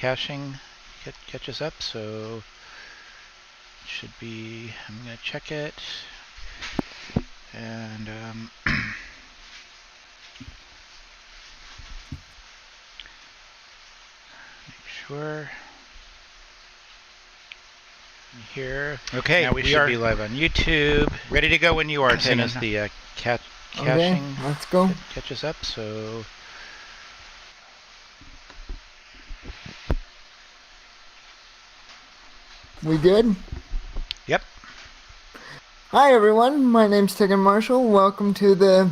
caching catches up, so it should be, I'm going to check it, and make sure. Here. Okay, now we should be live on YouTube. Ready to go when you are, Tagen. As the caching let's go. Catches up, so... We good? Yep. Hi everyone, my name's Tagen Marshall. Welcome to the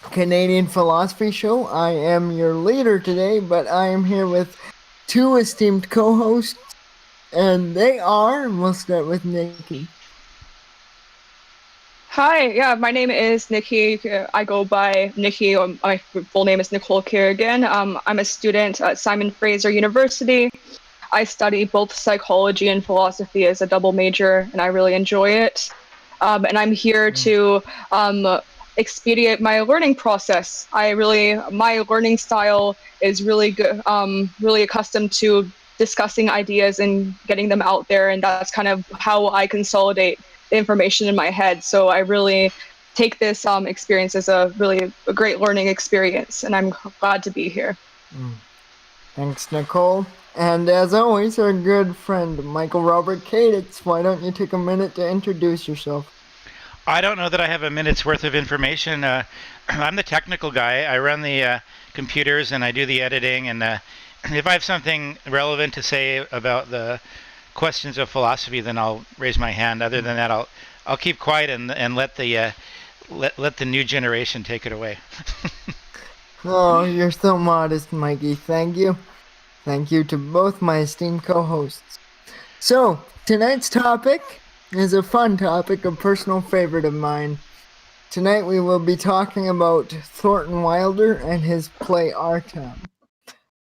Canadian Philosophy Show. I am your leader today, but I am here with two esteemed co-hosts, and they are, we'll start with Nikki. Hi, my name is Nikki. I go by Nikki. My full name is Nicole Kirigin. I'm a student at Fraser University. I study both psychology and philosophy as a double major, and I really enjoy it. And I'm here to expedite my learning process. My learning style is really good, really accustomed to discussing ideas and getting them out there, and that's kind of how I consolidate the information in my head. So I really take this experience as a great learning experience, and I'm glad to be here. Thanks, Nicole. And as always, our good friend, Michael Robert Caditz. Why don't you take a minute to introduce yourself? I don't know that I have a minute's worth of information. I'm the technical guy. I run the computers and I do the editing. And if I have something relevant to say about the questions of philosophy, then I'll raise my hand. Other than that, I'll keep quiet and let the new generation take it away. Oh, you're so modest, Mikey. Thank you. Thank you to both my esteemed co-hosts. So, tonight's topic is a fun topic, a personal favorite of mine. Tonight we will be talking about Thornton Wilder and his play Our Town,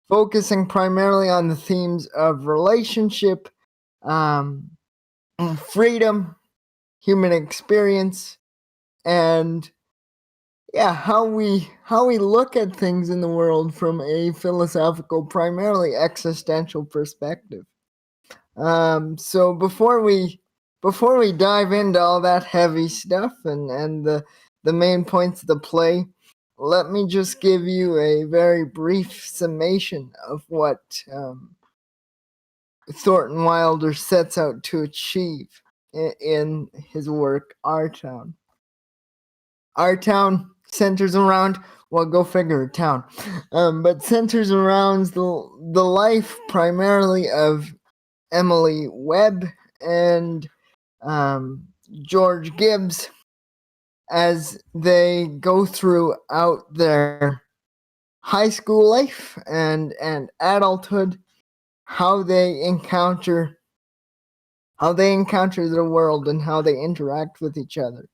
focusing primarily on the themes of relationship, freedom, human experience, and how we look at things in the world from a philosophical, primarily existential perspective. So before we dive into all that heavy stuff and the main points of the play, let me just give you a very brief summation of what Thornton Wilder sets out to achieve in his work, Our Town. Our Town centers around, well, go figure, a town, but centers around the life primarily of Emily Webb and George Gibbs as they go throughout their high school life and adulthood, how they encounter the world and how they interact with each other.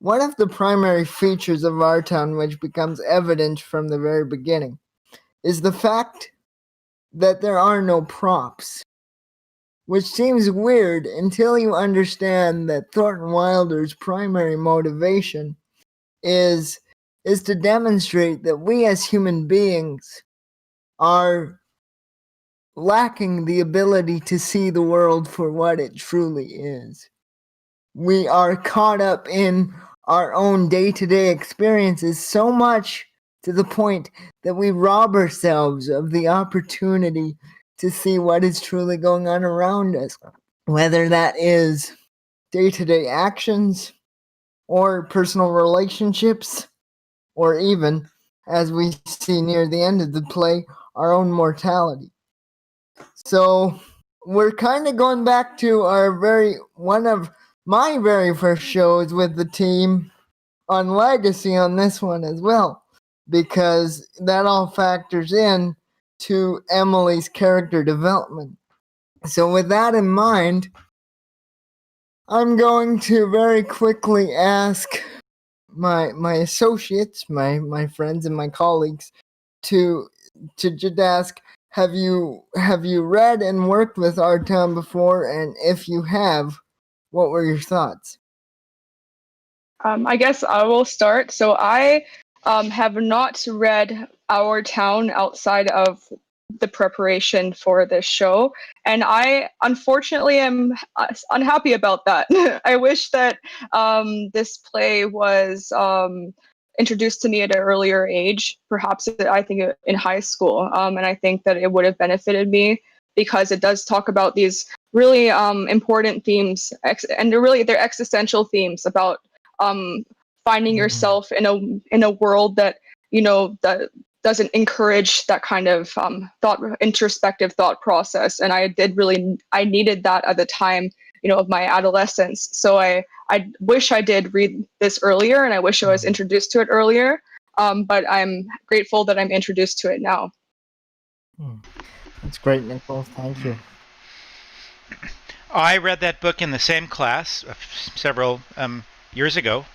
One of the primary features of Our Town, which becomes evident from the very beginning, is the fact that there are no props, which seems weird until you understand that Thornton Wilder's primary motivation is to demonstrate that we as human beings are lacking the ability to see the world for what it truly is. We are caught up in our own day-to-day experiences so much to the point that we rob ourselves of the opportunity to see what is truly going on around us, whether that is day-to-day actions or personal relationships, or even, as we see near the end of the play, our own mortality. So we're kind of going back to one of my very first shows with the team on Legacy on this one as well, because that all factors in to Emily's character development. So with that in mind, I'm going to very quickly ask my associates, my friends and my colleagues to just ask, have you read and worked with Our Town before? And if you have, what were your thoughts? I guess I will start. So I have not read Our Town outside of the preparation for this show, and I unfortunately am unhappy about that. I wish that this play was introduced to me at an earlier age, perhaps I think in high school, and I think that it would have benefited me because it does talk about these really important themes, and they're existential themes about finding yourself in a world that that doesn't encourage that kind of introspective thought process. And I needed that at the time, of my adolescence. So I wish I did read this earlier, and I wish I was introduced to it earlier. But I'm grateful that I'm introduced to it now. That's great, Nicole. Thank you. I read that book in the same class several years ago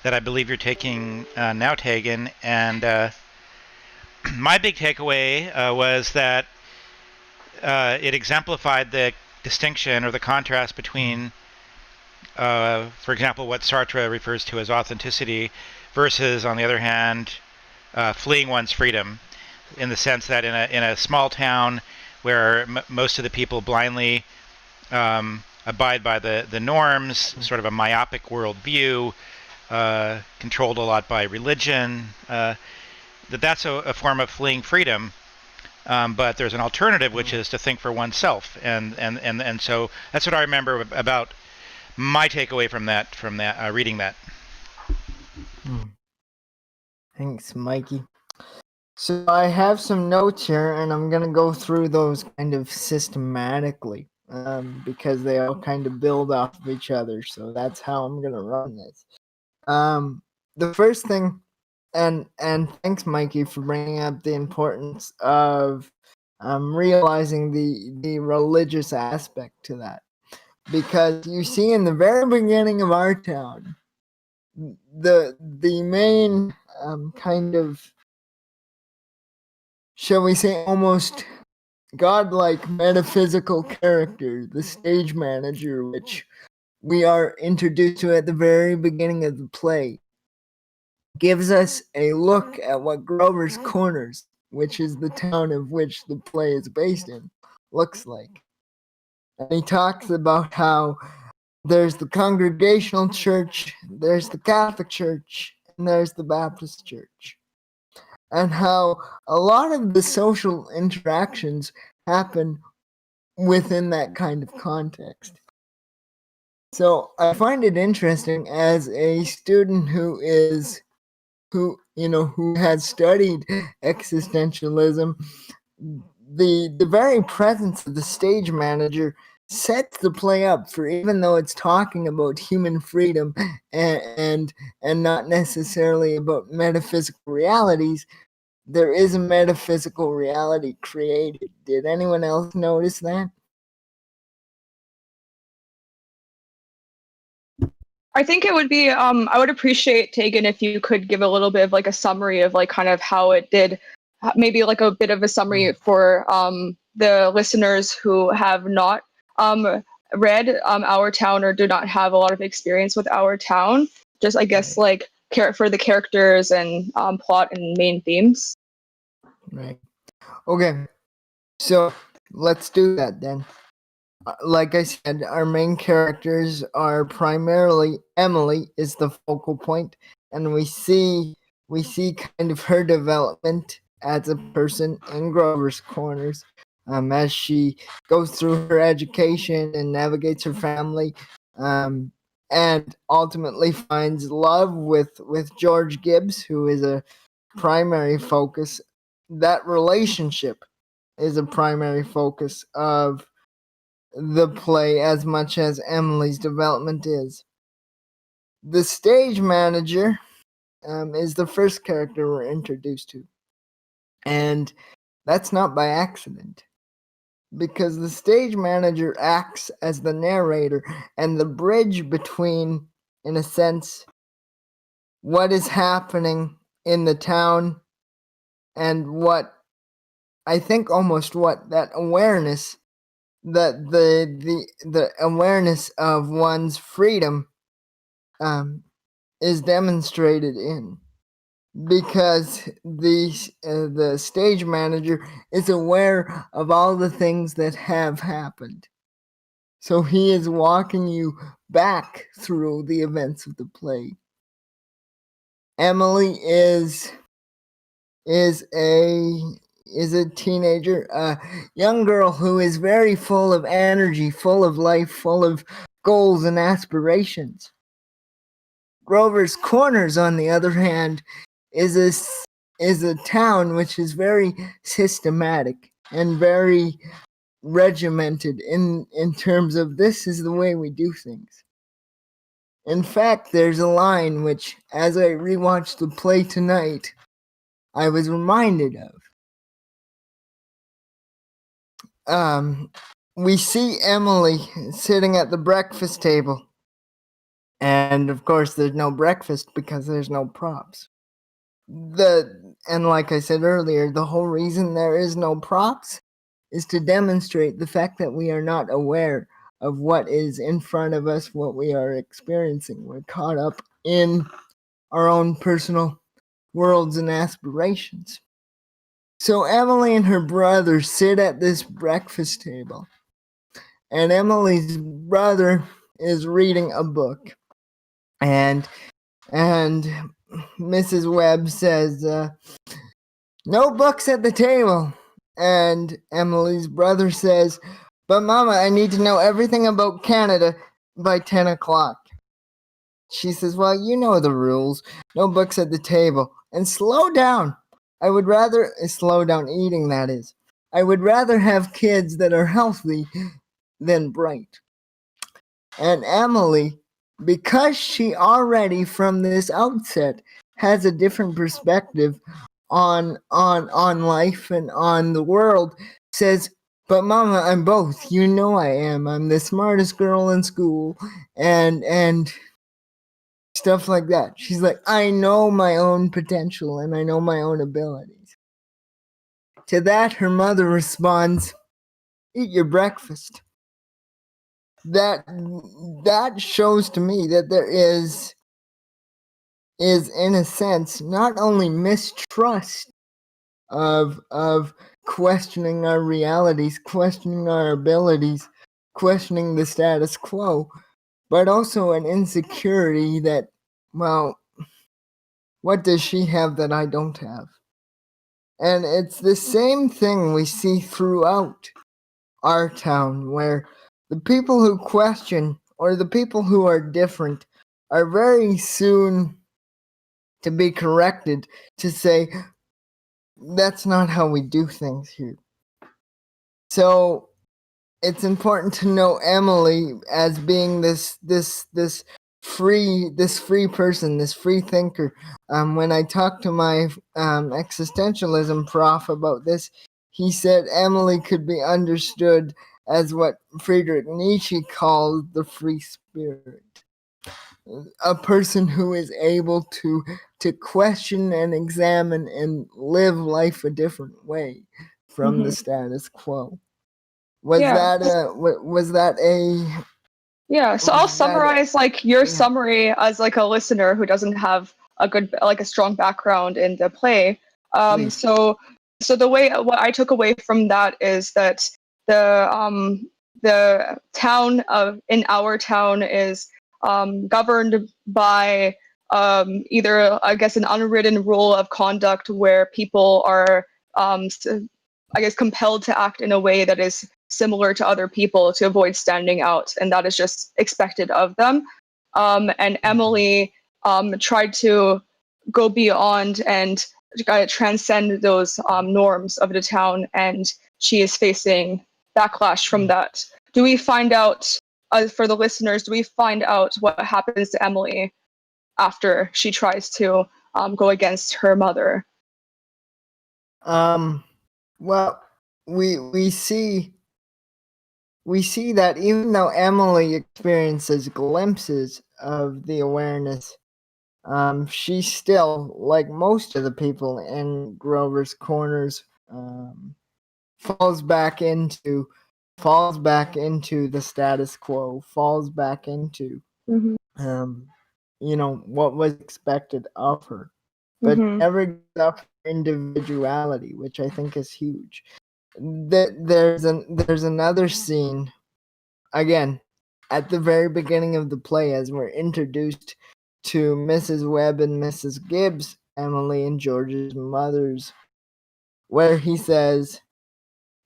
that I believe you're taking now, Tagen, and my big takeaway was that it exemplified the distinction or the contrast between, for example, what Sartre refers to as authenticity versus, on the other hand, fleeing one's freedom, in the sense that in a small town where most of the people blindly abide by the norms, sort of a myopic worldview, controlled a lot by religion, that's a form of fleeing freedom. But there's an alternative, which is to think for oneself, and so that's what I remember about my takeaway from that reading that. Thanks, Mikey. So I have some notes here, and I'm gonna go through those kind of systematically, because they all kind of build off of each other. So that's how I'm gonna run this. The first thing. And thanks, Mikey, for bringing up the importance of realizing the religious aspect to that. Because you see, in the very beginning of our town, the main kind of, shall we say, almost godlike metaphysical character, the stage manager, which we are introduced to at the very beginning of the play, gives us a look at what Grover's Corners, which is the town of which the play is based in, looks like. And he talks about how there's the Congregational Church, there's the Catholic Church, and there's the Baptist Church. And how a lot of the social interactions happen within that kind of context. So I find it interesting as a student who has studied existentialism, the very presence of the stage manager sets the play up for, even though it's talking about human freedom and not necessarily about metaphysical realities, there is a metaphysical reality created. Did anyone else notice that? I think it would be, I would appreciate, Tagen, if you could give a little bit of like a summary of like kind of how it did, maybe like a bit of a summary for the listeners who have not read Our Town or do not have a lot of experience with Our Town. Just, I guess, like for the characters and plot and main themes. Right. Okay. So let's do that then. Like I said, our main characters are primarily Emily is the focal point, and we see kind of her development as a person in Grover's Corners, as she goes through her education and navigates her family, and ultimately finds love with George Gibbs, who is a primary focus. That relationship is a primary focus of the play as much as Emily's development is. The stage manager is the first character we're introduced to. And that's not by accident, because the stage manager acts as the narrator and the bridge between, in a sense, what is happening in the town and what I think almost what that awareness, that the awareness of one's freedom is demonstrated in. because the stage manager is aware of all the things that have happened. So he is walking you back through the events of the play. Emily is a teenager, a young girl who is very full of energy, full of life, full of goals and aspirations. Grover's Corners, on the other hand, is a town which is very systematic and very regimented in terms of this is the way we do things. In fact, there's a line which, as I rewatched the play tonight, I was reminded of. We see Emily sitting at the breakfast table. And of course, there's no breakfast because there's no props. And like I said earlier, the whole reason there is no props is to demonstrate the fact that we are not aware of what is in front of us, what we are experiencing. We're caught up in our own personal worlds and aspirations. So Emily and her brother sit at this breakfast table, and Emily's brother is reading a book. And Mrs. Webb says, no books at the table. And Emily's brother says, but Mama, I need to know everything about Canada by 10 o'clock. She says, well, you know the rules. No books at the table. And slow down. I would rather, slow down eating, that is. I would rather have kids that are healthy than bright. And Emily, because she already from this outset has a different perspective on life and on the world, says, but Mama, I'm both. You know I am. I'm the smartest girl in school and stuff like that. She's like, I know my own potential and I know my own abilities. To that, her mother responds, eat your breakfast. That shows to me that there is in a sense not only mistrust of questioning our realities, questioning our abilities, questioning the status quo, but also an insecurity that, well, what does she have that I don't have? And it's the same thing we see throughout our town, where the people who question or the people who are different are very soon to be corrected to say, that's not how we do things here. So it's important to know Emily as being this free person, this free thinker. When I talked to my existentialism prof about this, he said Emily could be understood as what Friedrich Nietzsche called the free spirit. A person who is able to question and examine and live life a different way from the status quo. Was that a Yeah, so I'll summarize like your summary as like a listener who doesn't have a strong background in the play. So the way what I took away from that is that the town in our town is governed by either, I guess, an unwritten rule of conduct where people are I guess compelled to act in a way that is similar to other people to avoid standing out, and that is just expected of them. And Emily tried to go beyond and transcend those norms of the town, and she is facing backlash from that. Do we find out, for the listeners, do we find out what happens to Emily after she tries to go against her mother? Well, we see that even though Emily experiences glimpses of the awareness, she still, like most of the people in Grover's Corners, falls back into the status quo, falls back into what was expected of her. but Mhm. never gives up her individuality, which I think is huge. There's another scene, again, at the very beginning of the play, as we're introduced to Mrs. Webb and Mrs. Gibbs, Emily and George's mothers, where he says,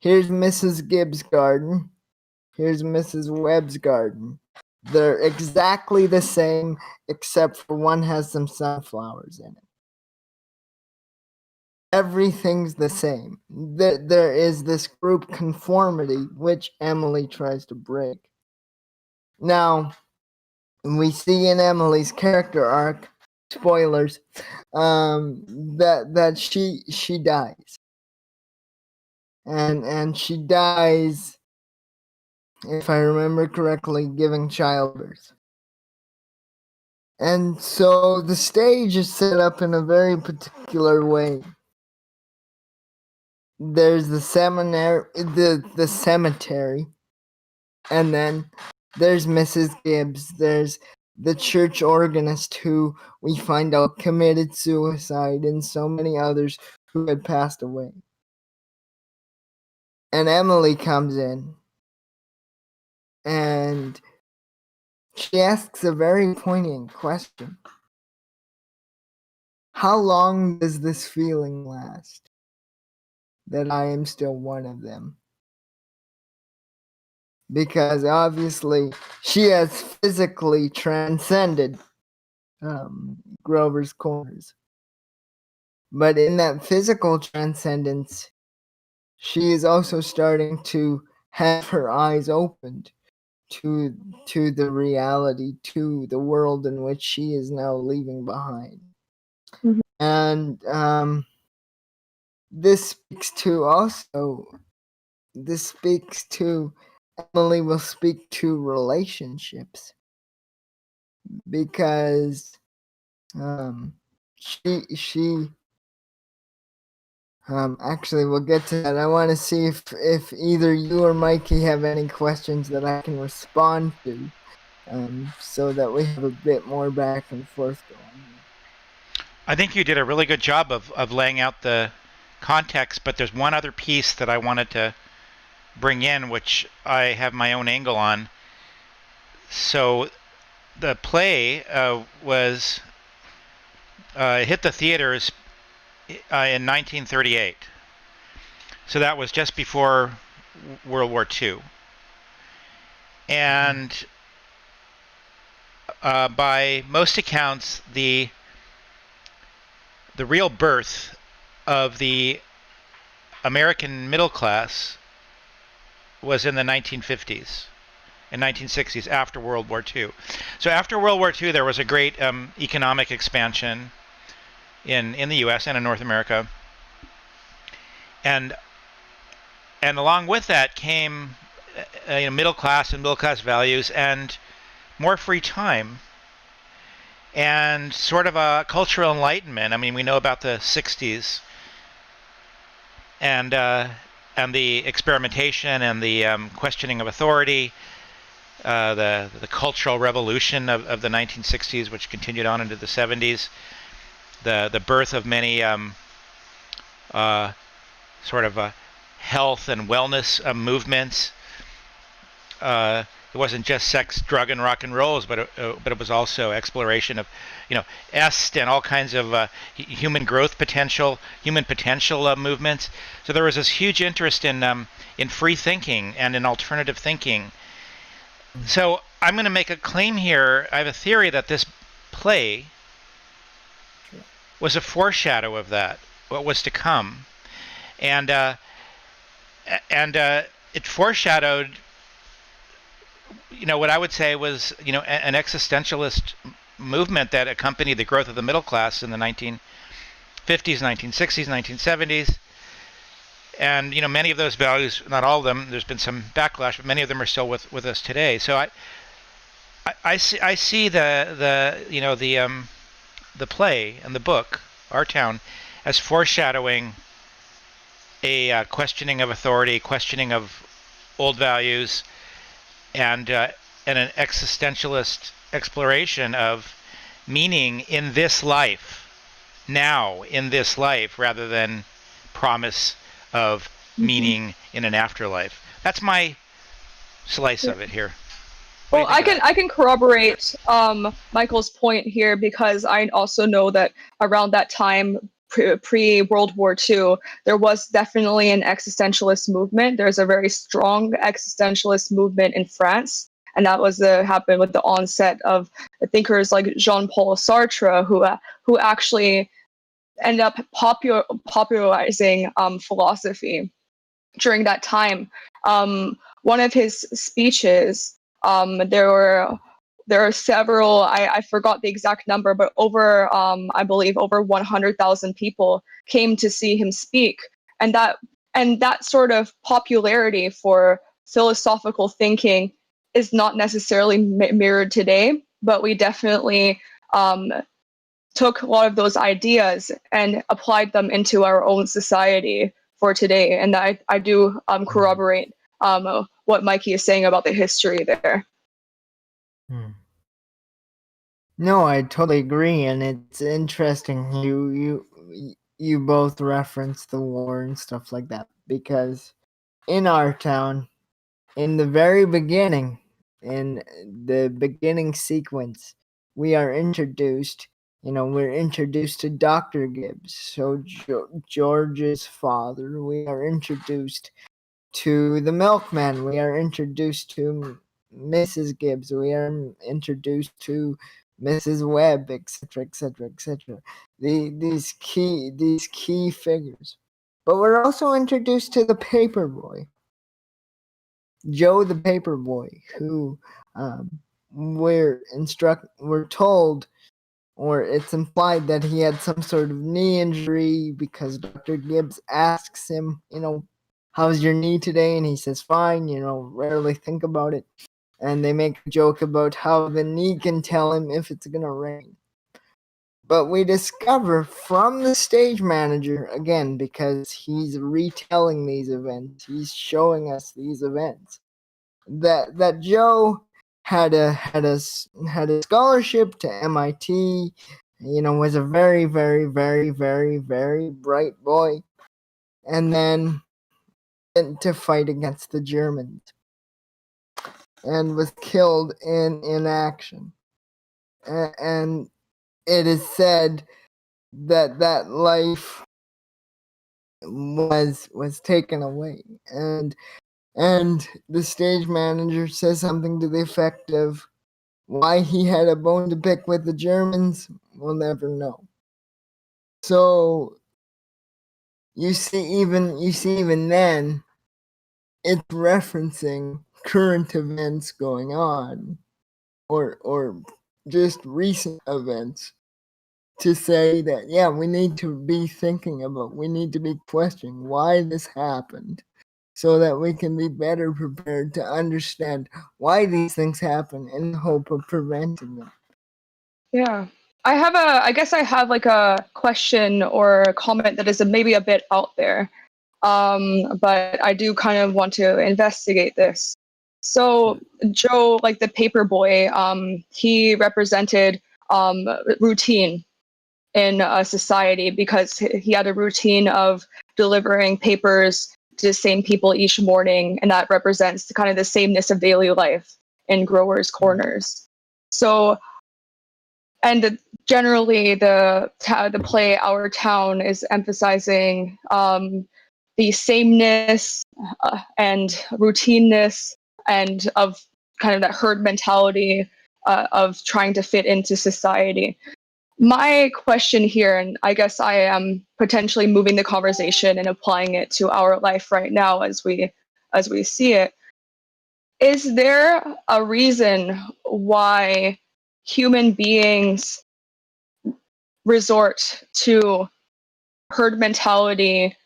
"Here's Mrs. Gibbs' garden. Here's Mrs. Webb's garden. They're exactly the same, except for one has some sunflowers in it. Everything's the same. There is this group conformity, which Emily tries to break. Now, we see in Emily's character arc, spoilers, that she dies. And she dies, if I remember correctly, giving childbirth. And so the stage is set up in a very particular way. There's the seminary, the cemetery, and then there's Mrs. Gibbs. There's the church organist who we find out committed suicide, and so many others who had passed away. And Emily comes in, and she asks a very poignant question. How long does this feeling last? That I am still one of them. Because obviously she has physically transcended Grover's Corners. But in that physical transcendence, she is also starting to have her eyes opened to the reality, to the world in which she is now leaving behind. Mhm. And this speaks to Emily will speak to relationships, because she actually, we'll get to that. I want to see if either you or Mikey have any questions that I can respond to, so that we have a bit more back and forth going on. I think you did a really good job of laying out the context, but there's one other piece that I wanted to bring in, which I have my own angle on. So the play was hit the theaters in 1938. So that was just before World War II. And by most accounts, the real birth of the American middle class was in the 1950s and 1960s, after World War II. So after World War II, there was a great economic expansion in the U.S. and in North America, and along with that came middle class and middle class values and more free time and sort of a cultural enlightenment. I mean, we know about the 60s and the experimentation and the questioning of authority, the cultural revolution of the 1960s, which continued on into the 70s, the birth of many sort of health and wellness movements. It wasn't just sex, drug, and rock and rolls, but it was also exploration of, est and all kinds of human growth potential, human potential movements. So there was this huge interest in free thinking and in alternative thinking. So I'm going to make a claim here. I have a theory that this play was a foreshadow of that, what was to come, and it foreshadowed, what I would say was, an existentialist movement that accompanied the growth of the middle class in the 1950s, 1960s, 1970s. And, many of those values, not all of them, there's been some backlash, but many of them are still with us today. So I see the play and the book, Our Town, as foreshadowing a questioning of authority, questioning of old values, and an existentialist exploration of meaning in this life. now in this life rather than promise of meaning in an afterlife. That's my slice of it here. What Well, do you think of that? I can corroborate Michael's point here, because I also know that around that time, pre World War II, there was definitely an existentialist movement. There's a very strong existentialist movement in France, and that was happened with the onset of thinkers like Jean-Paul Sartre, who actually ended up popularizing philosophy during that time. One of his speeches, there are several. I forgot the exact number, but over I believe over 100,000 people came to see him speak, and that sort of popularity for philosophical thinking is not necessarily mirrored today, but we definitely took a lot of those ideas and applied them into our own society for today. And I do corroborate what Mikey is saying about the history there. No, I totally agree, and it's interesting you both reference the war and stuff like that, because in our town, in the very beginning, in the beginning sequence, we are introduced. We're introduced to Dr. Gibbs, so George's father. We are introduced to the milkman. We are introduced to Mrs. Gibbs. We are introduced to Mrs. Webb, etc., etc., etc. These key figures. But we're also introduced to the paper boy, Joe the paper boy, who we're told, or it's implied, that he had some sort of knee injury, because Dr. Gibbs asks him, how's your knee today? And he says, fine, rarely think about it. And they make a joke about how the knee can tell him if it's going to rain. But we discover from the stage manager, again, because he's retelling these events, he's showing us these events, that Joe had a scholarship to MIT, was a very, very, very, very, very bright boy, and then went to fight against the Germans and was killed in action. And it is said that life was taken away, and the stage manager says something to the effect of, why he had a bone to pick with the Germans, we'll never know. So you see even then, it's referencing current events going on, or just recent events, to say that, yeah, we need to be questioning why this happened, so that we can be better prepared to understand why these things happen in the hope of preventing them. Yeah. I guess I have like a question or a comment that is maybe a bit out there. But I do kind of want to investigate this. So Joe, like the paper boy, he represented routine in a society, because he had a routine of delivering papers to the same people each morning, and that represents kind of the sameness of daily life in growers' corners. So, and generally the play Our Town is emphasizing the sameness and routineness, and of kind of that herd mentality of trying to fit into society. My question here, and I guess I am potentially moving the conversation and applying it to our life right now as we see it, is there a reason why human beings resort to herd mentality,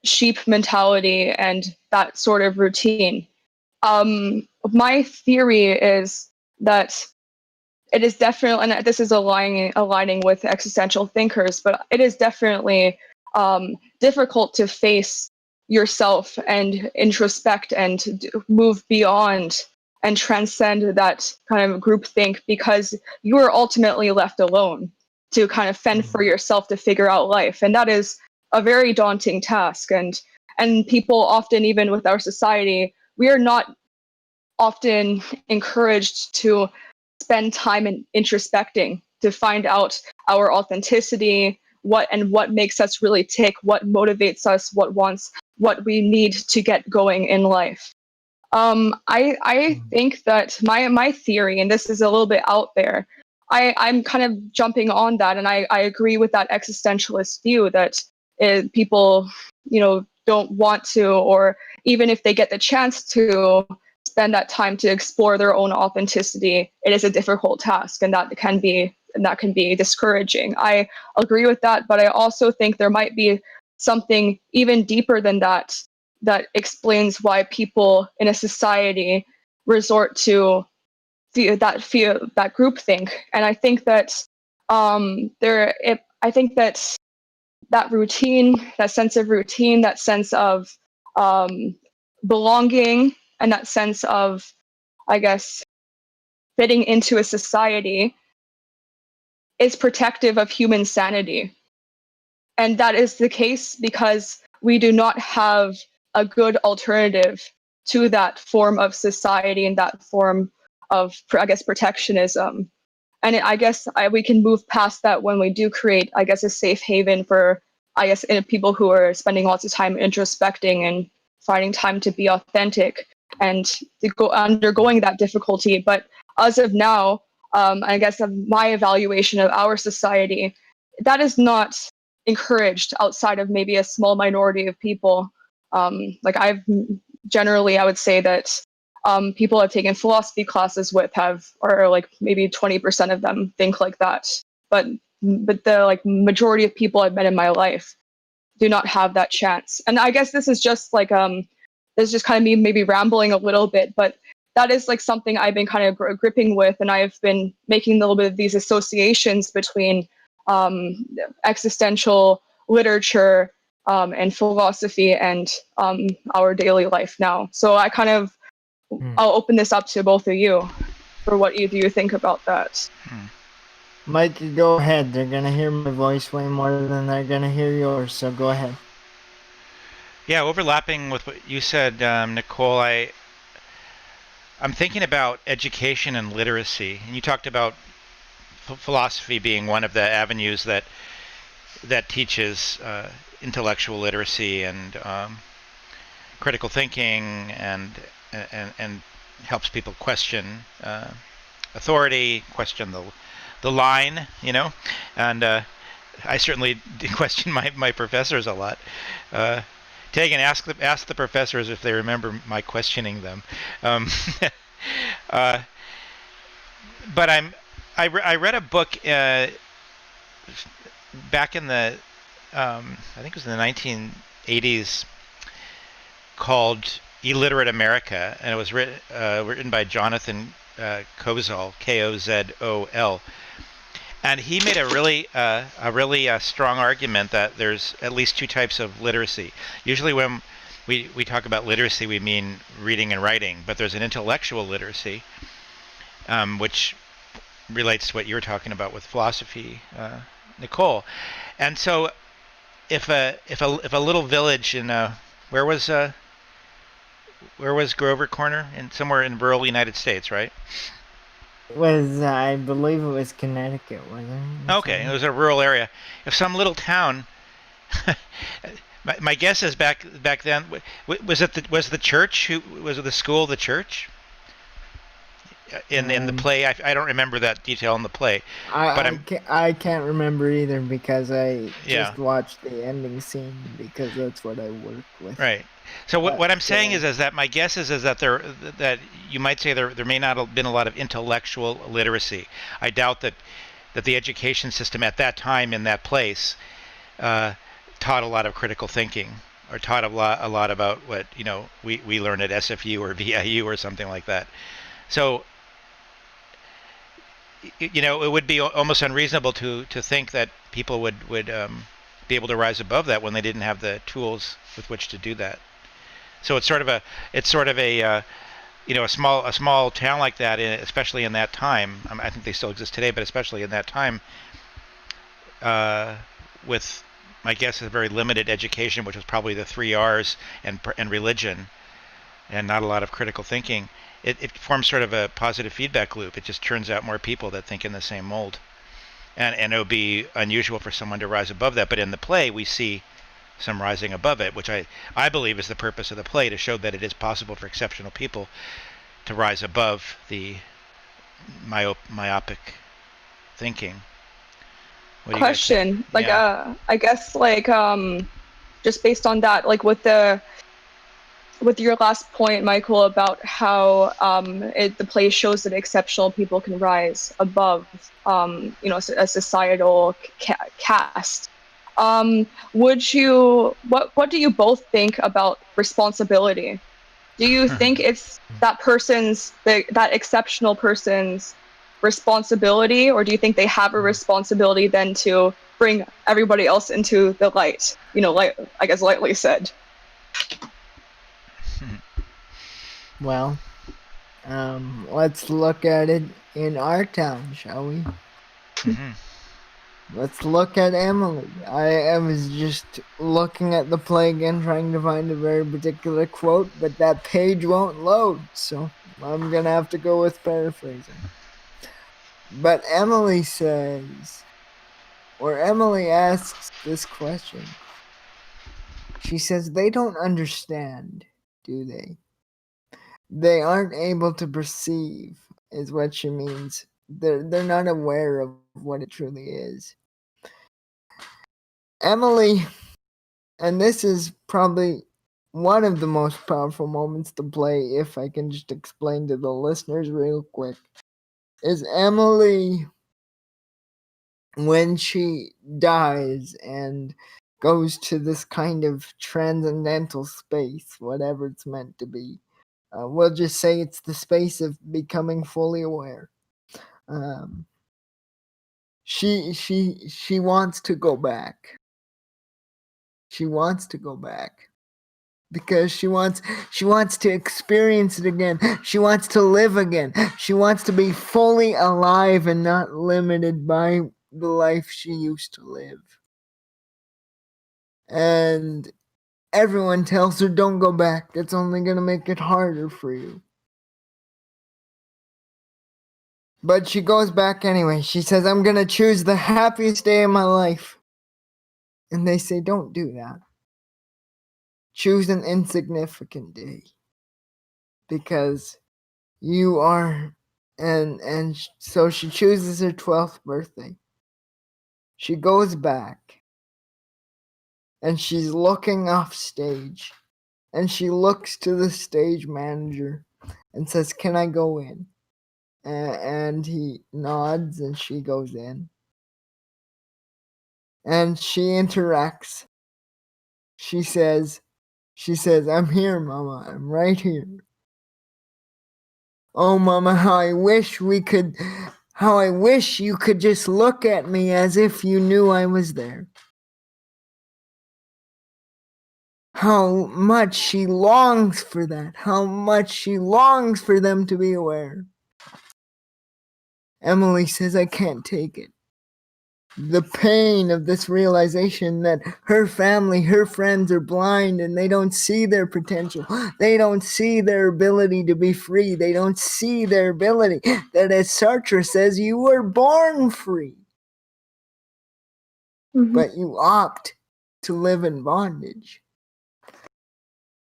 sheep mentality, and that sort of routine? My theory is that it is definitely, and this is aligning with existential thinkers, but it is definitely difficult to face yourself and introspect and move beyond and transcend that kind of groupthink, because you are ultimately left alone. to kind of fend for yourself to figure out life. And that is a very daunting task. And people often, even with our society, we are not often encouraged to spend time in introspecting to find out our authenticity, what makes us really tick, what motivates us, what we need to get going in life. I think that my theory, and this is a little bit out there, I'm kind of jumping on that, and I agree with that existentialist view that people, don't want to, or even if they get the chance to spend that time to explore their own authenticity, it is a difficult task, and that can be discouraging. I agree with that, but I also think there might be something even deeper than that explains why people in a society resort to that groupthink. And I think that that routine, that sense of routine, that sense of belonging, and that sense of, I guess, fitting into a society is protective of human sanity. And that is the case because we do not have a good alternative to that form of society and that form of, I guess, protectionism. And I guess we can move past that when we do create, I guess, a safe haven for, I guess, people who are spending lots of time introspecting and finding time to be authentic and to go undergoing that difficulty. But as of now, I guess of my evaluation of our society, that is not encouraged outside of maybe a small minority of people. I would say that people I've taken philosophy classes with or like maybe 20% of them think like that. But the majority of people I've met in my life do not have that chance. And I guess this is just this is just kind of me maybe rambling a little bit, but that is something I've been kind of gripping with, and I've been making a little bit of these associations between existential literature and philosophy and our daily life now. So I kind of I'll open this up to both of you for what do you think about that. Mike, go ahead. They're gonna hear my voice way more than they're gonna hear yours, so go ahead. Yeah, overlapping with what you said, Nicole, I'm thinking about education and literacy, and you talked about philosophy being one of the avenues that teaches intellectual literacy and critical thinking and helps people question authority, question the line, and I certainly question my professors a lot. Tagen, ask the professors if they remember my questioning them. But I read a book back in the I think it was in the 1980s called Illiterate America, and it was written by Jonathan Kozol, Kozol, and he made a really strong argument that there's at least two types of literacy. Usually when we talk about literacy, we mean reading and writing, but there's an intellectual literacy, which relates to what you were talking about with philosophy, Nicole. And so if a little village in where was Grover Corner? Somewhere in rural United States, right? I believe it was Connecticut, wasn't it? Okay, it was a rural area. If some little town, my guess is back then, was the church was it the school, the church? In the play, I don't remember that detail in the play. I can't remember either because I just watched the ending scene because that's what I work with. Right. So what I'm saying is that my guess is that that you might say there may not have been a lot of intellectual literacy. I doubt that the education system at that time in that place taught a lot of critical thinking or taught a lot about what we learn at SFU or VIU or something like that. So it would be almost unreasonable to think that people would be able to rise above that when they didn't have the tools with which to do that. So it's sort of a small town like that, especially in that time. I think they still exist today, but especially in that time, with, I guess, a very limited education, which was probably the 3 R's and religion, and not a lot of critical thinking, it forms sort of a positive feedback loop. It just turns out more people that think in the same mold. And it would be unusual for someone to rise above that. But in the play, we see some rising above it, which I believe is the purpose of the play, to show that it is possible for exceptional people to rise above the myopic thinking. Question, like, yeah. I guess, like, just based on that, like, with your last point, Michael, about how the play shows that exceptional people can rise above, a societal caste. What do you both think about responsibility? Do you think it's that exceptional person's responsibility, or do you think they have a responsibility then to bring everybody else into the light? Like, I guess, lightly said. Well, let's look at it in our town, shall we? Mm-hmm. Let's look at Emily. I was just looking at the play again, trying to find a very particular quote, but that page won't load, so I'm gonna have to go with paraphrasing. But Emily says, or Emily asks this question. She says, they don't understand, do they? They aren't able to perceive, is what she means. They're not aware of what it truly is. Emily, and this is probably one of the most powerful moments to play, if I can just explain to the listeners real quick, is Emily, when she dies and goes to this kind of transcendental space, whatever it's meant to be. We'll just say it's the space of becoming fully aware. She wants to go back. She wants to go back because she wants to experience it again. She wants to live again. She wants to be fully alive and not limited by the life she used to live. And everyone tells her, don't go back. It's only going to make it harder for you. But she goes back anyway. She says, I'm going to choose the happiest day of my life. And they say, don't do that. Choose an insignificant day. Because you are... And so she chooses her 12th birthday. She goes back. And she's looking off stage. And she looks to the stage manager and says, can I go in? And he nods and she goes in. And she interacts. She says, I'm here, Mama. I'm right here. Oh, Mama, how I wish you could just look at me as if you knew I was there. How much she longs for that. How much she longs for them to be aware. Emily says, I can't take it. The pain of this realization that her family, her friends are blind and they don't see their potential. They don't see their ability to be free. They don't see their ability that, as Sartre says, you were born free. Mm-hmm. But you opt to live in bondage.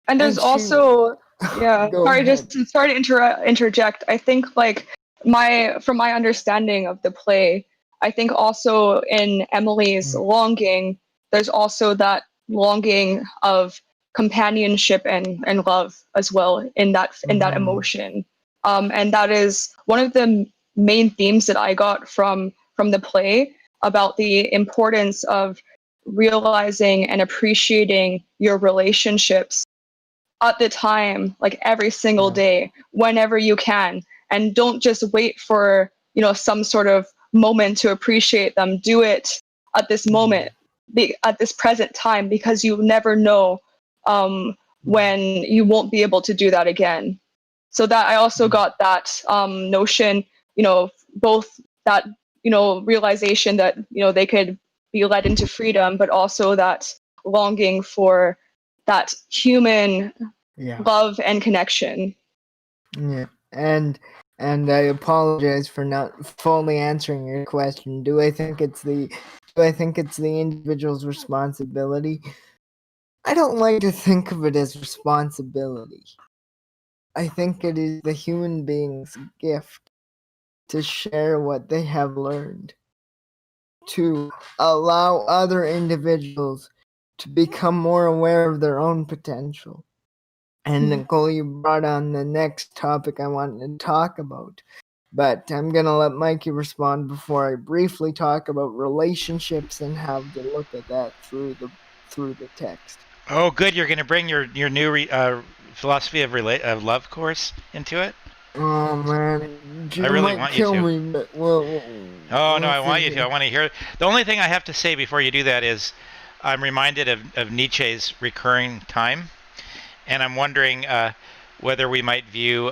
And there's also, sorry to interject. I think, like, from my understanding of the play, I think also in Emily's longing, there's also that longing of companionship and love as well in that emotion. And that is one of the main themes that I got from the play, about the importance of realizing and appreciating your relationships at the time, like every single day, whenever you can, and don't just wait for, some sort of moment to appreciate them. Do it at this moment, at this present time, because you never know when you won't be able to do that again. So that I also got that notion, both that, realization that, they could be led into freedom, but also that longing for that human love and connection. Yeah, and I apologize for not fully answering your question. Do I think it's the individual's responsibility? I don't like to think of it as responsibility. I think it is the human being's gift to share what they have learned, to allow other individuals to become more aware of their own potential. And Nicole, you brought on the next topic I wanted to talk about. But I'm going to let Mikey respond before I briefly talk about relationships and how to look at that through the text. Oh, good. You're going to bring your new philosophy of love course into it? Oh, man. I really want you to. Me, but we'll I want you to. I want to hear it. The only thing I have to say before you do that is I'm reminded of Nietzsche's recurring time. And I'm wondering whether we might view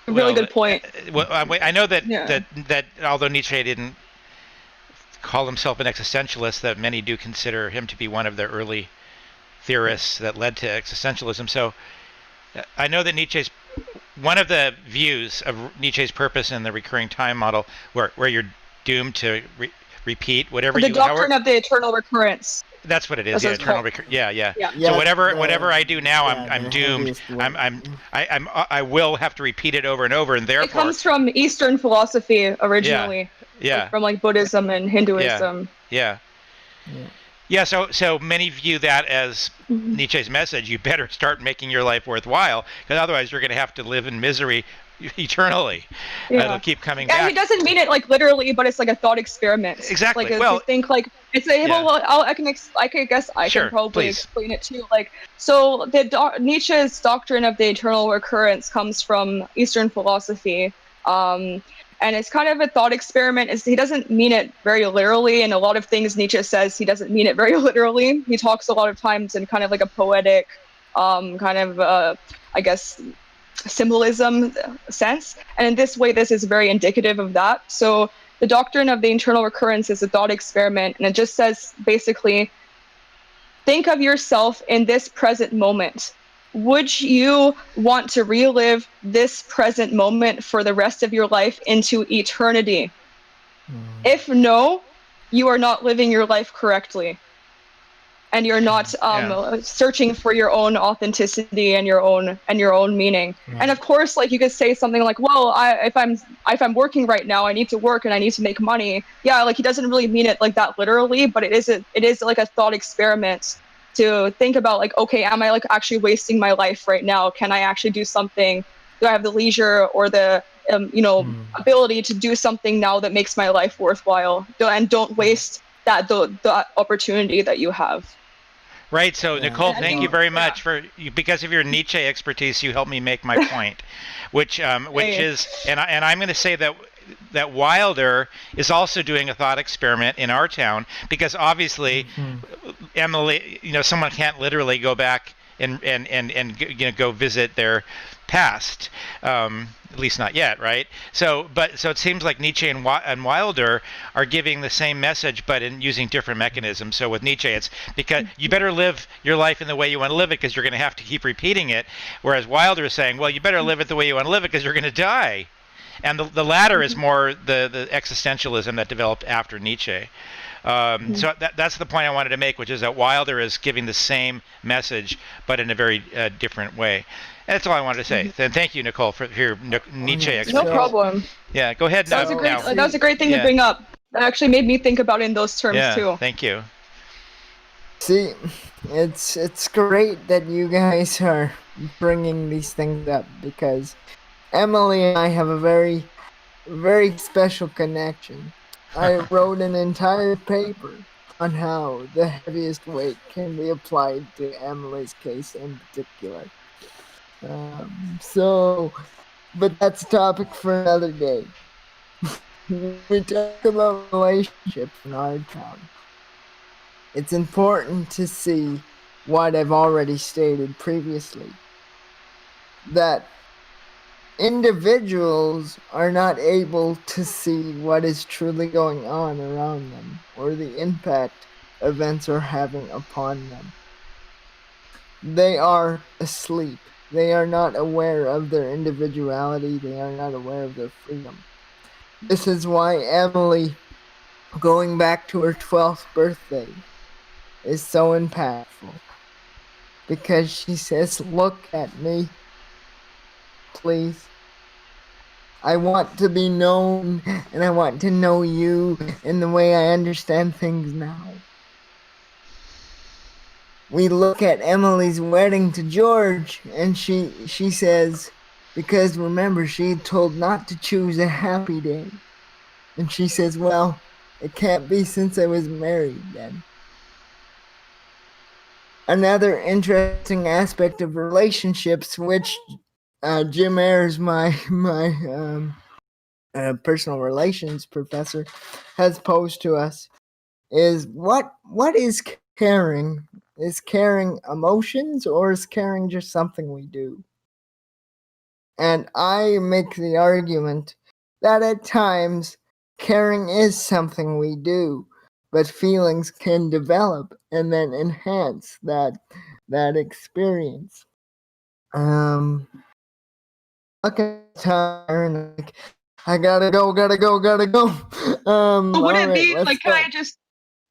really good point. Well, I know that although Nietzsche didn't call himself an existentialist, that many do consider him to be one of the early theorists that led to existentialism. So I know that one of the views of Nietzsche's purpose in the recurring time model, where you're doomed to repeat whatever the doctrine of the eternal recurrence. That's what it is. Eternal recurrence. Yeah. So whatever I do now, I'm doomed. I will have to repeat it over and over, and therefore it comes from Eastern philosophy originally. Yeah. From like Buddhism and Hinduism. Yeah. So many view that as Nietzsche's message. You better start making your life worthwhile, because otherwise you're going to have to live in misery eternally. It'll keep coming back. Yeah, he doesn't mean it like literally, but it's like a thought experiment. Exactly. Like, well, you think like it's a I can probably explain it too. Like, so Nietzsche's doctrine of the eternal recurrence comes from Eastern philosophy. And it's kind of a thought experiment. He doesn't mean it very literally, and a lot of things Nietzsche says he doesn't mean it very literally. He talks a lot of times in kind of like a poetic, symbolism sense, and in this way this is very indicative of that. So the doctrine of the internal recurrence is a thought experiment, and it just says basically, think of yourself in this present moment. Would you want to relive this present moment for the rest of your life into eternity? If no, you are not living your life correctly, and you're not searching for your own authenticity and your own meaning. And of course, like you could say something like, well, if I'm working right now, I need to work and I need to make money. Yeah, like he doesn't really mean it like that literally, but it is like a thought experiment to think about, like, okay, am I like actually wasting my life right now? Can I actually do something? Do I have the leisure or the ability to do something now that makes my life worthwhile? And don't waste that the opportunity that you have. Right. So Nicole, thank you very much because of your Nietzsche expertise. You helped me make my point, which is, and I'm going to say that Wilder is also doing a thought experiment in our town, because obviously Emily, someone can't literally go back and go visit their past, at least not yet, right? So it seems like Nietzsche and Wilder are giving the same message, but in using different mechanisms. So with Nietzsche, it's because you better live your life in the way you want to live it, because you're going to have to keep repeating it. Whereas Wilder is saying, well, you better live it the way you want to live it, because you're going to die. And the latter is more the existentialism that developed after Nietzsche. So that's the point I wanted to make, which is that Wilder is giving the same message, but in a very different way. And that's all I wanted to say. And thank you, Nicole, for your Nietzsche expertise. No problem. Yeah, go ahead. That was a great thing to bring up. That actually made me think about it in those terms too. Thank you. See, it's great that you guys are bringing these things up, because Emily and I have a very, very special connection. I wrote an entire paper on how the heaviest weight can be applied to Emily's case in particular. But that's a topic for another day. We talk about relationships in our town. It's important to see what I've already stated previously, that individuals are not able to see what is truly going on around them or the impact events are having upon them. They are asleep. They are not aware of their individuality. They are not aware of their freedom. This is why Emily, going back to her 12th birthday, is so impactful. Because she says, look at me, please. I want to be known, and I want to know you in the way I understand things now. We look at Emily's wedding to George, and she says, because remember, she had told not to choose a happy day. And she says, well, it can't be since I was married then. Another interesting aspect of relationships, which Jim Ayers, my personal relations professor, has posed to us, is what is caring? Is caring emotions, or is caring just something we do? And I make the argument that at times caring is something we do, but feelings can develop and then enhance that experience. Okay, time. I gotta go. So would it All right, be let's like, go.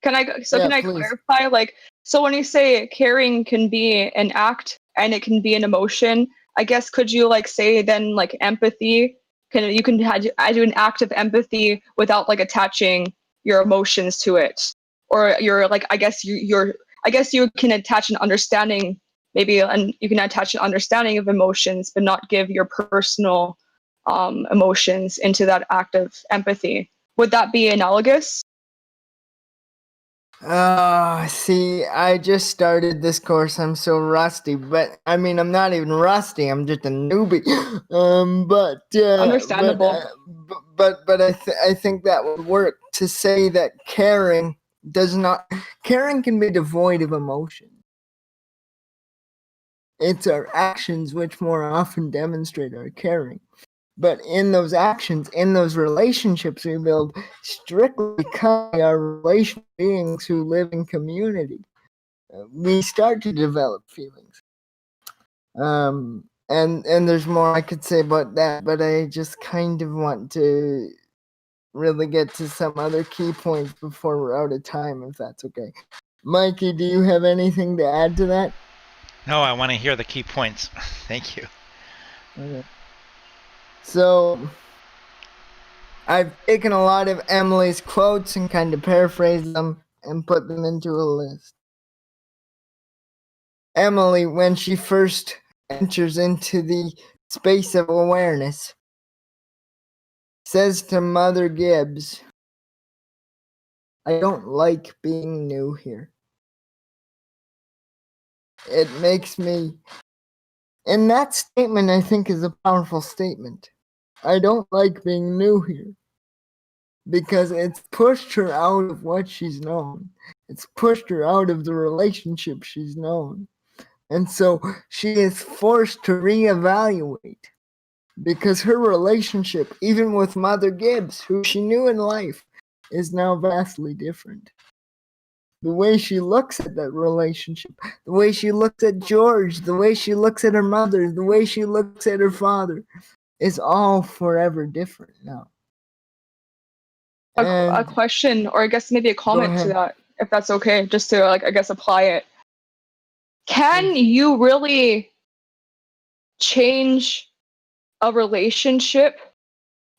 can I Please. clarify? Like, so when you say caring can be an act and it can be an emotion, I guess could you like say then like empathy? You can do an act of empathy without like attaching your emotions to it, or you're like I guess you can attach an understanding maybe, and you can attach an understanding of emotions, but not give your personal emotions into that act of empathy. Would that be analogous? See, I just started this course. I'm so rusty, but I mean, I'm not even rusty. I'm just a newbie. Understandable. But I think that would work to say that caring can be devoid of emotion. It's our actions which more often demonstrate our caring. But in those actions, in those relationships we build, strictly because we are relational beings who live in community, we start to develop feelings. And there's more I could say about that, but I just kind of want to really get to some other key points before we're out of time, if that's okay. Mikey, do you have anything to add to that? No, I want to hear the key points. Thank you. Okay. So, I've taken a lot of Emily's quotes and kind of paraphrased them and put them into a list. Emily, when she first enters into the space of awareness, says to Mother Gibbs, I don't like being new here. It makes me... And that statement, I think, is a powerful statement. I don't like being new here. Because it's pushed her out of what she's known. It's pushed her out of the relationship she's known. And so she is forced to reevaluate. Because her relationship, even with Mother Gibbs, who she knew in life, is now vastly different. The way she looks at that relationship, the way she looks at George, the way she looks at her mother, the way she looks at her father, is all forever different now. A question, or I guess maybe a comment to that, if that's okay, just to like I guess apply it. Can you really change a relationship,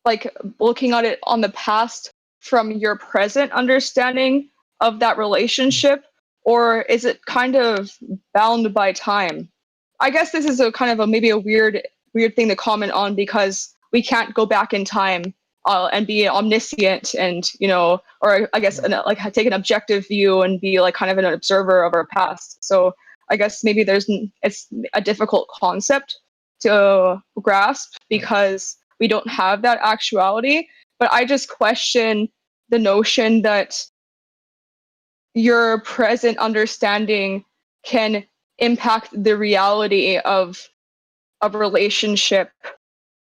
like looking at it on the past from your present understanding of that relationship, or is it kind of bound by time? I guess this is a kind of maybe a weird thing to comment on, because we can't go back in time and be omniscient and, or I guess like take an objective view and be like kind of an observer of our past. So I guess maybe it's a difficult concept to grasp because we don't have that actuality. But I just question the notion that your present understanding can impact the reality of a relationship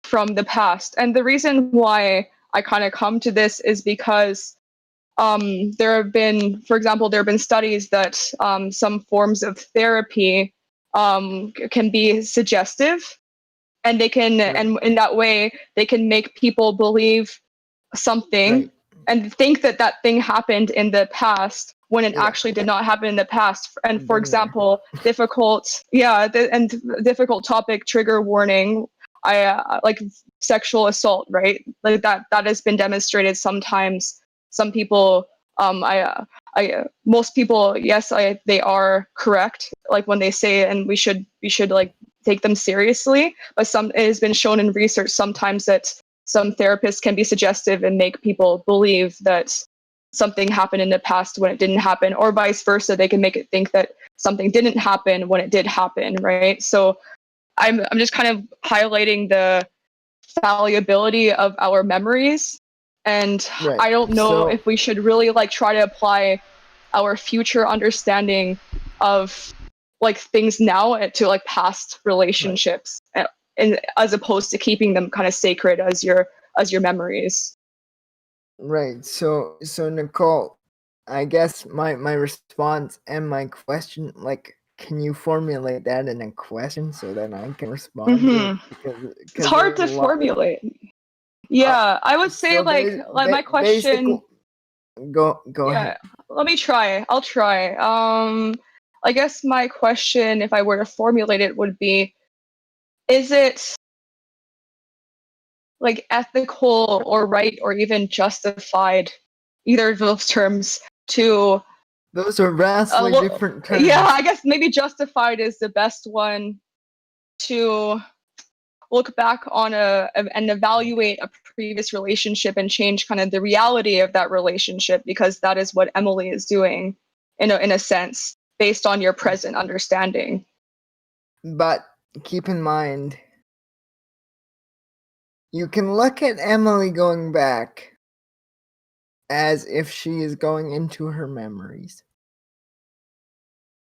from the past. And the reason why I kind of come to this is because there have been, for example, there have been studies that some forms of therapy can be suggestive, and they can, and in that way, they can make people believe something and think that that thing happened in the past when it actually did not happen in the past. And for example, difficult topic, trigger warning, like sexual assault, right? Like that has been demonstrated sometimes. Some people, most people, yes, they are correct, like when they say it, and we should like take them seriously. But it has been shown in research sometimes that some therapists can be suggestive and make people believe that something happened in the past when it didn't happen, or vice versa. They can make it think that something didn't happen when it did happen, right? So I'm just kind of highlighting the fallibility of our memories. And I don't know if we should really like try to apply our future understanding of like things now to like past relationships, and as opposed to keeping them kind of sacred as your memories. Right. So Nicole, I guess my response and my question, like, can you formulate that in a question so that I can respond to it? Because it's hard to formulate. Yeah, I would say like my question. Go ahead. Let me try. I'll try. I guess my question, if I were to formulate it, would be: is it like ethical or right or even justified, either of those terms, to? Those are vastly different terms. Yeah, I guess maybe justified is the best one, to look back on and evaluate a previous relationship and change kind of the reality of that relationship, because that is what Emily is doing in a sense, based on your present understanding. But keep in mind, you can look at Emily going back as if she is going into her memories.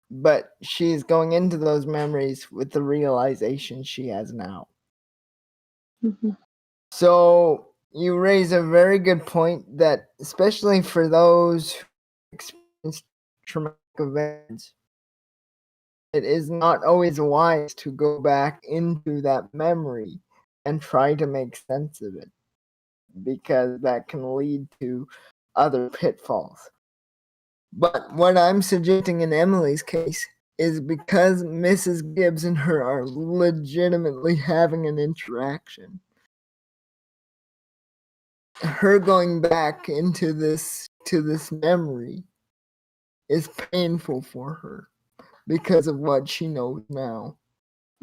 But she is going into those memories with the realization she has now. Mm-hmm. So you raise a very good point that, especially for those who experience traumatic events, it is not always wise to go back into that memory and try to make sense of it, because that can lead to other pitfalls. But what I'm suggesting in Emily's case is, because Mrs. Gibbs and her are legitimately having an interaction, her going back into this memory is painful for her because of what she knows now.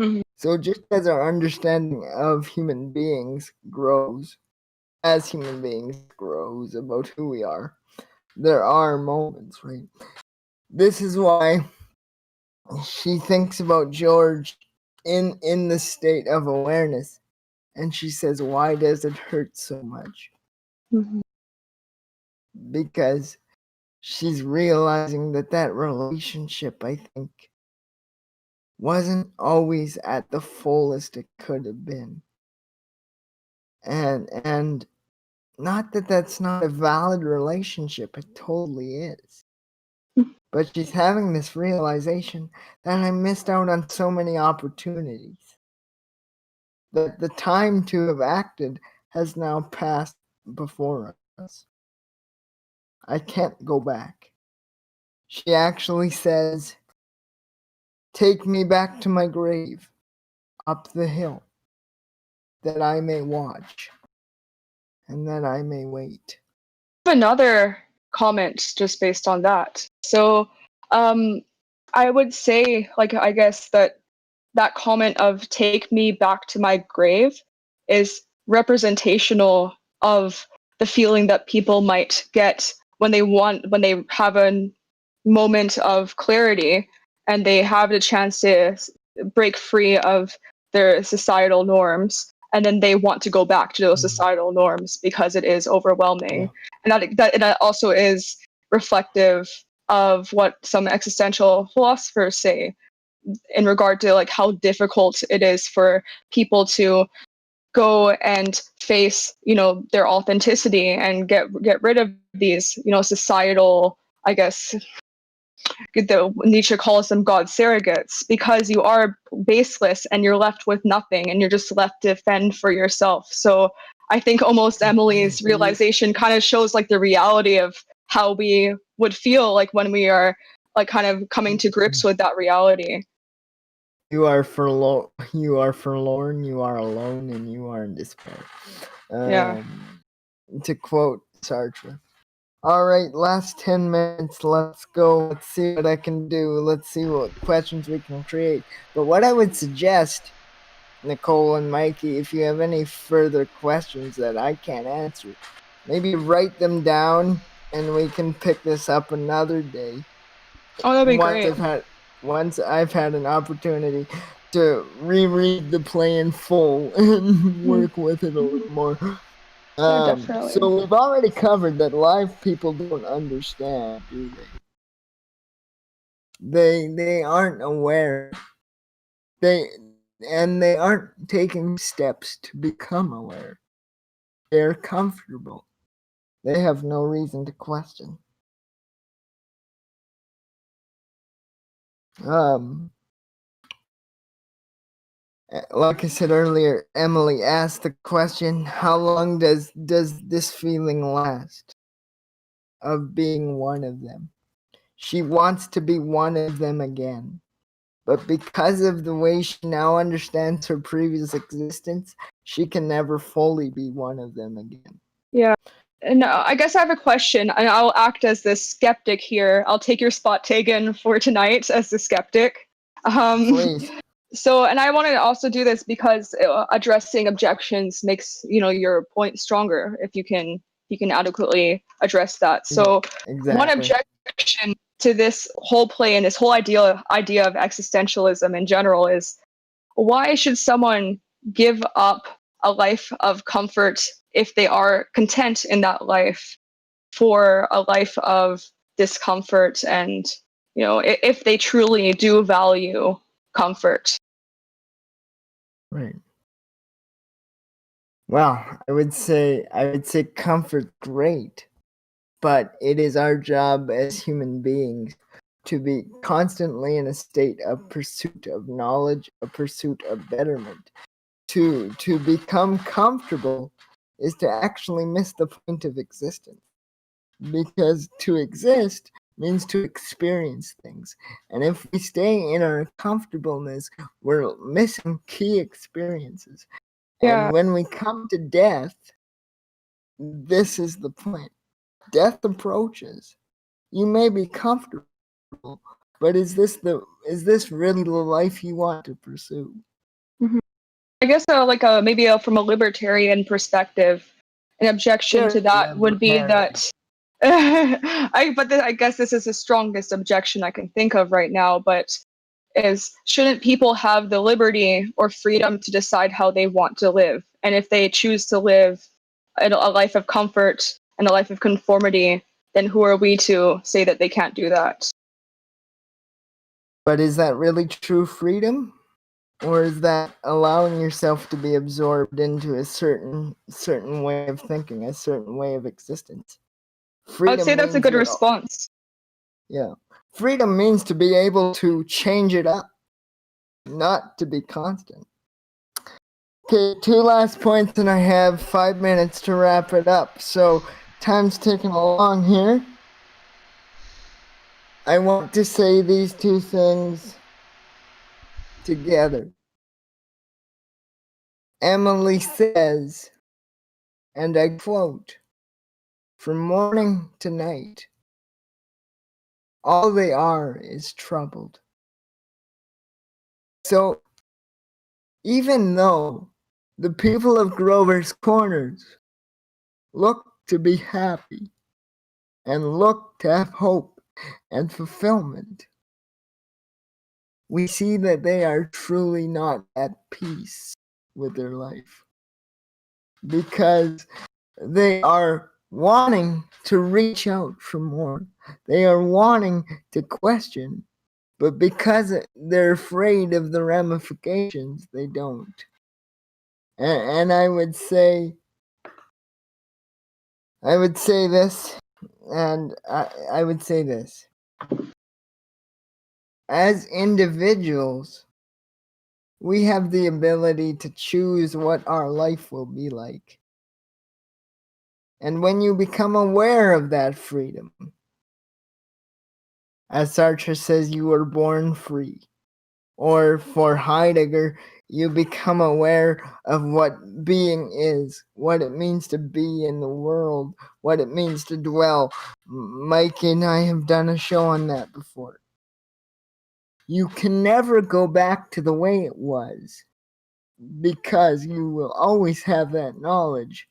Mm-hmm. So just as our understanding of human beings grows, as human beings grows about who we are, there are moments, right? This is why she thinks about George in the state of awareness, and she says, why does it hurt so much? Mm-hmm. Because she's realizing that relationship, I think, wasn't always at the fullest it could have been. And not that that's not a valid relationship, it totally is. But she's having this realization that I missed out on so many opportunities, that the time to have acted has now passed before us. I can't go back. She actually says, take me back to my grave, up the hill, that I may watch, and that I may wait. Another comment just based on that. So I would say, like, I guess that comment of take me back to my grave is representational of the feeling that people might get when they have a moment of clarity and they have the chance to break free of their societal norms, and then they want to go back to those societal norms because it is overwhelming. Yeah. And that also is reflective of what some existential philosophers say in regard to like how difficult it is for people to go and face, their authenticity and get rid of these, societal, I guess, Nietzsche calls them God surrogates, because you are baseless and you're left with nothing and you're just left to fend for yourself. So I think almost Emily's realization kind of shows like the reality of how we would feel like when we are like kind of coming to grips with that reality. You are forlorn, you are alone, and you are in despair. Yeah. To quote Sartre. All right, last 10 minutes. Let's go. Let's see what I can do. Let's see what questions we can create. But what I would suggest, Nicole and Mikey, if you have any further questions that I can't answer, maybe write them down and we can pick this up another day. Oh, that'd be great. Once I've had an opportunity to reread the play in full and work with it a little more. Yeah, definitely. So we've already covered that live people don't understand, do they? They aren't aware. They aren't taking steps to become aware. They're comfortable. They have no reason to question. Like I said earlier, Emily asked the question, how long does this feeling last of being one of them? She wants to be one of them again. But because of the way she now understands her previous existence, she can never fully be one of them again. Yeah. And I guess I have a question, and I'll act as the skeptic here. I'll take your spot, Tagen, for tonight as the skeptic. Please. So, and I want to also do this because addressing objections makes, your point stronger if you can adequately address that. So, exactly. One objection to this whole play and this whole idea of existentialism in general is, why should someone give up a life of comfort if they are content in that life for a life of discomfort and, if they truly do value comfort? Right. Well, I would say comfort, great, but it is our job as human beings to be constantly in a state of pursuit of knowledge, a pursuit of betterment. To become comfortable is to actually miss the point of existence, because to exist means to experience things, and if we stay in our comfortableness, we're missing key experiences. Yeah. And when we come to death, this is the point. Death approaches. You may be comfortable, but is this really the life you want to pursue? Mm-hmm. I guess maybe from a libertarian perspective, an objection to that would be that I guess this is the strongest objection I can think of right now, but shouldn't people have the liberty or freedom to decide how they want to live? And if they choose to live a life of comfort and a life of conformity, then who are we to say that they can't do that? But is that really true freedom? Or is that allowing yourself to be absorbed into a certain way of thinking, a certain way of existence? I would say that's a good response. Yeah. Freedom means to be able to change it up, not to be constant. Okay, 2 last points, and I have 5 minutes to wrap it up. So time's ticking along here. I want to say these 2 things together. Emily says, and I quote, "From morning to night, all they are is troubled." So even though the people of Grover's Corners look to be happy and look to have hope and fulfillment, we see that they are truly not at peace with their life, because they are wanting to reach out for more. They are wanting to question, but because they're afraid of the ramifications, they don't. And I would say this, and I would say this. As individuals, we have the ability to choose what our life will be like. And when you become aware of that freedom, as Sartre says, you were born free. Or for Heidegger, you become aware of what being is, what it means to be in the world, what it means to dwell. Mike and I have done a show on that before. You can never go back to the way it was, because you will always have that knowledge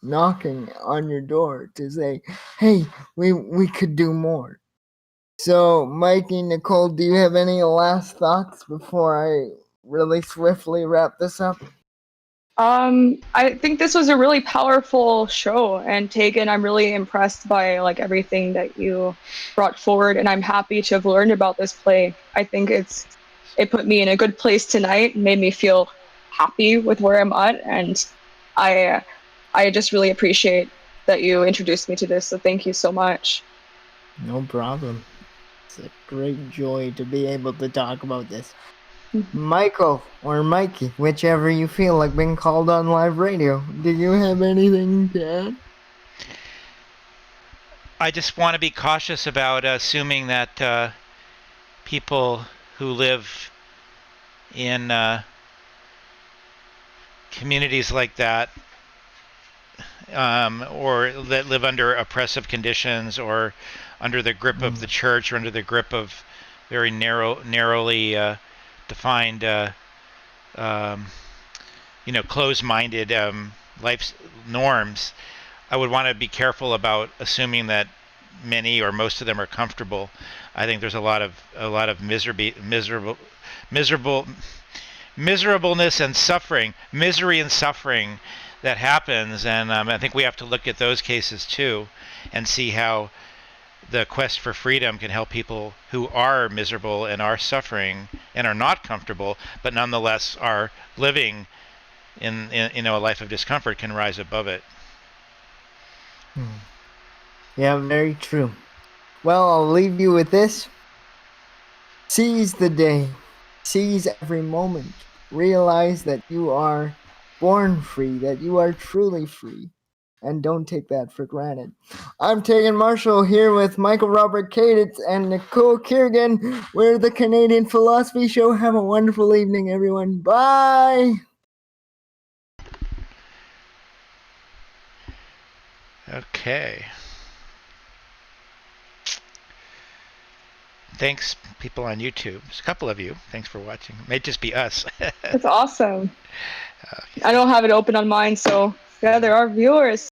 knocking on your door to say, hey, we could do more. So, Mikey, Nicole, do you have any last thoughts before I really swiftly wrap this up? I think this was a really powerful show, and Tagen, I'm really impressed by like everything that you brought forward, and I'm happy to have learned about this play. I think it put me in a good place tonight, made me feel happy with where I'm at, and I just really appreciate that you introduced me to this. So thank you so much. No problem. It's a great joy to be able to talk about this. Michael or Mikey, whichever you feel like being called on live radio, do you have anything to add? I just want to be cautious about assuming that people who live in communities like that, or that live under oppressive conditions, or under the grip of the church, or under the grip of very narrowly defined, closed-minded life norms. I would want to be careful about assuming that many or most of them are comfortable. I think there's a lot of miserableness and suffering, misery and suffering that happens, and I think we have to look at those cases too, and see how the quest for freedom can help people who are miserable and are suffering and are not comfortable, but nonetheless are living in a life of discomfort, can rise above it. Yeah, very true. Well, I'll leave you with this. Seize the day. Seize every moment. Realize that you are born free, that you are truly free. And don't take that for granted. I'm Tagen Marshall here with Michael Robert Caditz and Nicole Kirigin. We're the Canadian Philosophy Show. Have a wonderful evening, everyone. Bye! Okay. Thanks, people on YouTube. There's a couple of you. Thanks for watching. It may just be us. That's awesome. I don't have it open on mine, so yeah, there are viewers.